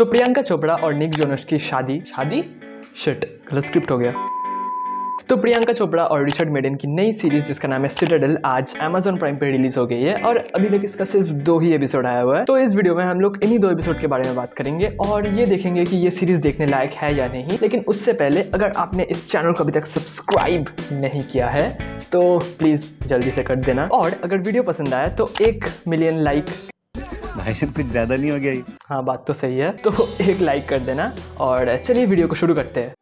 तो प्रियंका चोपड़ा और Nick Jonas की शादी शिट गलत स्क्रिप्ट हो गया। तो प्रियंका चोपड़ा और रिचर्ड मेडन की नई सीरीज जिसका नाम है सिटाडेल आज Amazon प्राइम पे रिलीज हो गई है और अभी तक इसका सिर्फ 2 ही एपिसोड आया हुआ है। तो इस वीडियो में हम लोग इन्हीं 2 एपिसोड के बारे में बात करेंगे और ये देखेंगे कि ये सीरीज देखने लायक है या नहीं। लेकिन उससे पहले अगर आपने इस चैनल को अभी तक सब्सक्राइब नहीं किया है तो प्लीज जल्दी से कर देना, और अगर वीडियो पसंद आया तो 1 मिलियन लाइक। भाई साहब कुछ ज्यादा नहीं हो गया ये? हाँ बात तो सही है, तो 1 लाइक कर देना और चलिए वीडियो को शुरू करते हैं।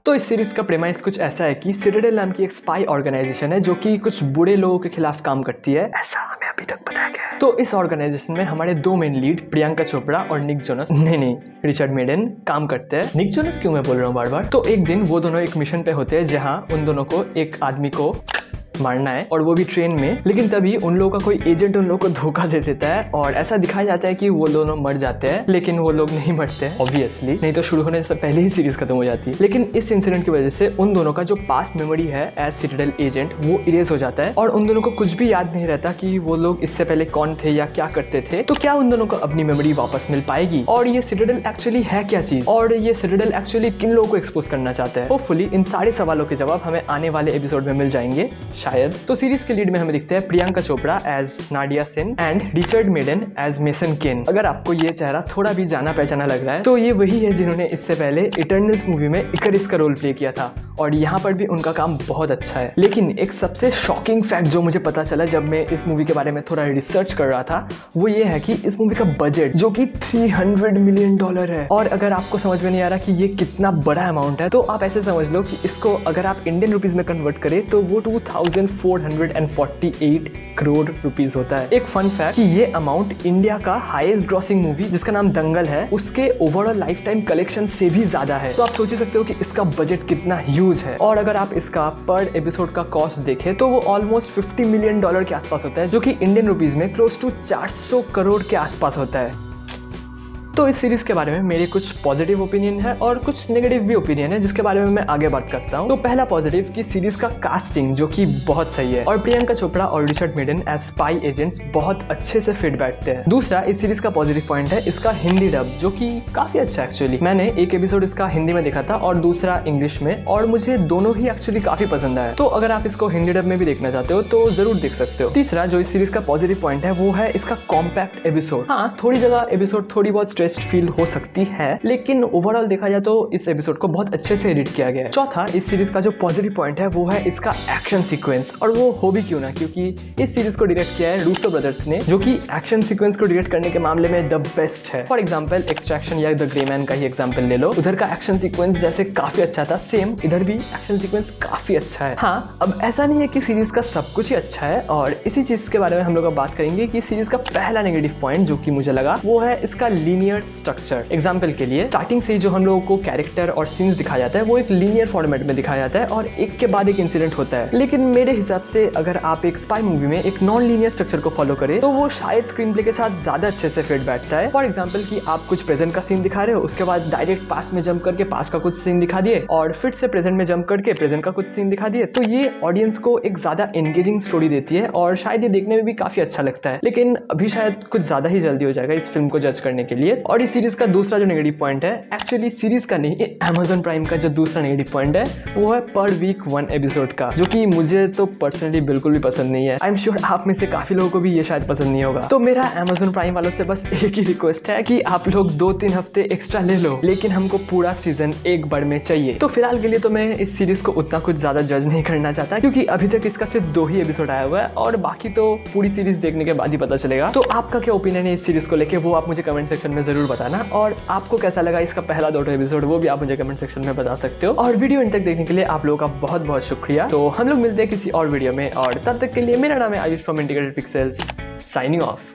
तो इस सीरीज का प्रेमाइस कुछ ऐसा है कि सिटाडेल नाम की एक स्पाई ऑर्गेनाइजेशन है जो कि कुछ बुरे लोगों के खिलाफ काम करती है, ऐसा हमें अभी तक बताया गया है। तो इस ऑर्गेनाइजेशन में हमारे 2 मेन लीड प्रियंका चोपड़ा और निक जोनस नहीं रिचर्ड मेडन काम करते हैं। निक जोनस क्यों मैं बोल रहा हूँ बार बार। तो एक दिन वो दोनों एक मिशन पे होते हैं जहाँ उन दोनों को एक आदमी को मारना है और वो भी ट्रेन में। लेकिन तभी उन लोगों का कोई एजेंट उन लोगों को धोखा दे देता है और ऐसा दिखाया जाता है कि वो दोनों मर जाते हैं, लेकिन वो लोग नहीं मरते ऑब्वियसली, नहीं तो शुरू होने से पहले ही सीरीज खत्म हो जाती है। लेकिन इस इंसिडेंट की वजह से उन दोनों का जो पास्ट मेमोरी है एज सिटाडेल एजेंट वो इरेज हो जाता है और उन दोनों को कुछ भी याद नहीं रहता कि वो लोग इससे पहले कौन थे या क्या करते थे। तो क्या उन दोनों को अपनी मेमोरी वापस मिल पाएगी और ये सिटाडेल एक्चुअली है क्या चीज, और ये सिटाडेल एक्चुअली किन लोगों को एक्सपोज करना चाहता है। होपफुली इन सारे सवालों के जवाब हमें आने वाले एपिसोड में मिल जाएंगे शायद। तो सीरीज के लीड में हमें दिखते हैं Priyanka Chopra as Nadia Sen and Richard Madden as Mason Kane. अगर आपको ये चेहरा थोड़ा भी जाना पहचाना लग रहा है तो ये वही है जिन्होंने इससे पहले इटर्नल्स मूवी में इकरिस का रोल प्ले किया था और यहाँ पर भी उनका काम बहुत अच्छा है। लेकिन एक सबसे शॉकिंग फैक्ट जो मुझे पता चला जब मैं इस मूवी के बारे में थोड़ा रिसर्च कर रहा था वो ये है कि इस मूवी का बजट जो कि $300 मिलियन है। और अगर आपको समझ में नहीं आ रहा कि ये कितना बड़ा अमाउंट है तो आप ऐसे समझ लो कि इसको अगर आप इंडियन रुपीज में कन्वर्ट करें तो वो 2448 करोड़ रुपीस होता है। एक फन फैक्ट कि ये अमाउंट इंडिया का हाईएस्ट ग्रॉसिंग मूवी जिसका नाम दंगल है उसके ओवरऑल लाइफ टाइम कलेक्शन से भी ज्यादा है। तो आप सोच सकते हो कि इसका बजट कितना ह्यूज है। और अगर आप इसका पर एपिसोड का कॉस्ट देखें तो वो ऑलमोस्ट $50 मिलियन के आसपास होता है, जो कि इंडियन रुपीज में क्लोज टू 400 करोड़ के आसपास होता है। तो इस सीरीज के बारे में मेरे कुछ पॉजिटिव ओपिनियन है और कुछ नेगेटिव भी ओपिनियन है जिसके बारे में मैं आगे बात करता हूँ। तो पहला पॉजिटिव कि सीरीज का कास्टिंग जो कि बहुत सही है और प्रियंका चोपड़ा और Richard Madden as spy agents बहुत अच्छे से फिट बैठते हैं। दूसरा इस सीरीज का पॉजिटिव पॉइंट है इसका हिंदी डब जो कि काफी अच्छा है एक्चुअली। मैंने एक एपिसोड इसका हिंदी में देखा था और दूसरा इंग्लिश में और मुझे दोनों ही एक्चुअली काफी पसंद आया। तो अगर आप इसको हिंदी डब में भी देखना चाहते हो तो जरूर देख सकते हो। तीसरा जो इस सीरीज का पॉजिटिव पॉइंट है वो है इसका कॉम्पैक्ट एपिसोड। हाँ थोड़ी जगह एपिसोड थोड़ी बहुत स्ट्रेस्ड फील हो सकती है लेकिन ओवरऑल देखा जाए तो इस एपिसोड को बहुत अच्छे से एडिट किया गया है। चौथा इस सीरीज का जो पॉजिटिव पॉइंट है वो है इसका एक्शन सीक्वेंस, और वो हो भी क्यों ना क्योंकि इस सीरीज को डायरेक्ट किया है रूसो ब्रदर्स ने जो कि एक्शन सीक्वेंस को डायरेक्ट करने के मामले में द बेस्ट है। फॉर एग्जांपल एक्सट्रैक्शन या द ग्रे मैन का ही एग्जांपल ले लो, उधर का एक्शन सीक्वेंस जैसे काफी अच्छा था सेम इधर भी एक्शन सीक्वेंस काफी अच्छा है। हाँ अब ऐसा नहीं है कि सीरीज का सब कुछ ही अच्छा है और इसी चीज के बारे में हम लोग अब बात करेंगे कि सीरीज का पहला नेगेटिव पॉइंट जो कि मुझे लगा वो है इसका लीनियर स्ट्रक्चर। एग्जाम्पल के लिए स्टार्टिंग से ही जो हम लोगों को कैरेक्टर और सीन्स दिखाया जाता है वो एक लीनियर फॉर्मेट में दिखाया जाता है और एक के बाद एक इंसिडेंट होता है। लेकिन मेरे हिसाब से अगर आप एक स्पाई मूवी में एक नॉन लीनियर स्ट्रक्चर को फॉलो करें तो वो शायद स्क्रीन प्ले के साथ ज्यादा अच्छे से फिट बैठता है। फॉर एग्जाम्पल कि आप कुछ प्रेजेंट का सीन दिखा रहे हो उसके बाद डायरेक्ट पास्ट में जंप करके पास्ट का कुछ सीन दिखा दिए और फिर से प्रेजेंट में जंप करके प्रेजेंट का कुछ सीन दिखा दिए, तो ये ऑडियंस को एक ज्यादा एंगेजिंग स्टोरी देती है और शायद ये देखने में भी काफी अच्छा लगता है। लेकिन अभी शायद कुछ ज्यादा ही जल्दी हो जाएगा इस फिल्म को जज करने के लिए। और इस सीरीज का दूसरा जो नेगेटिव पॉइंट है एक्चुअली सीरीज का नहीं Amazon प्राइम का जो दूसरा नेगेटिव पॉइंट है वो है पर वीक 1 एपिसोड का, जो कि मुझे तो पर्सनली बिल्कुल भी पसंद नहीं है। आई एम श्योर आप में से काफी लोगों को भी ये शायद पसंद नहीं होगा। तो मेरा Amazon प्राइम वालों से बस एक ही रिक्वेस्ट है कि आप लोग 2-3 हफ्ते एक्स्ट्रा ले लो, लेकिन हमको पूरा सीजन एक बार में चाहिए। तो फिलहाल के लिए तो मैं इस सीरीज को उतना कुछ ज्यादा जज नहीं करना चाहता क्योंकि अभी तक इसका सिर्फ 2 ही एपिसोड आया हुआ है और बाकी तो पूरी सीरीज देखने के बाद ही पता चलेगा। तो आपका क्या ओपिनियन है इस सीरीज को लेके वो आप मुझे कमेंट सेक्शन में जरूर बताना, और आपको कैसा लगा इसका पहला 2 एपिसोड वो भी आप मुझे कमेंट सेक्शन में बता सकते हो। और वीडियो इन तक देखने के लिए आप लोगों का बहुत बहुत शुक्रिया। तो हम लोग मिलते हैं किसी और वीडियो में और तब तक के लिए मेरा नाम है Ayush from integrated pixels, signing off.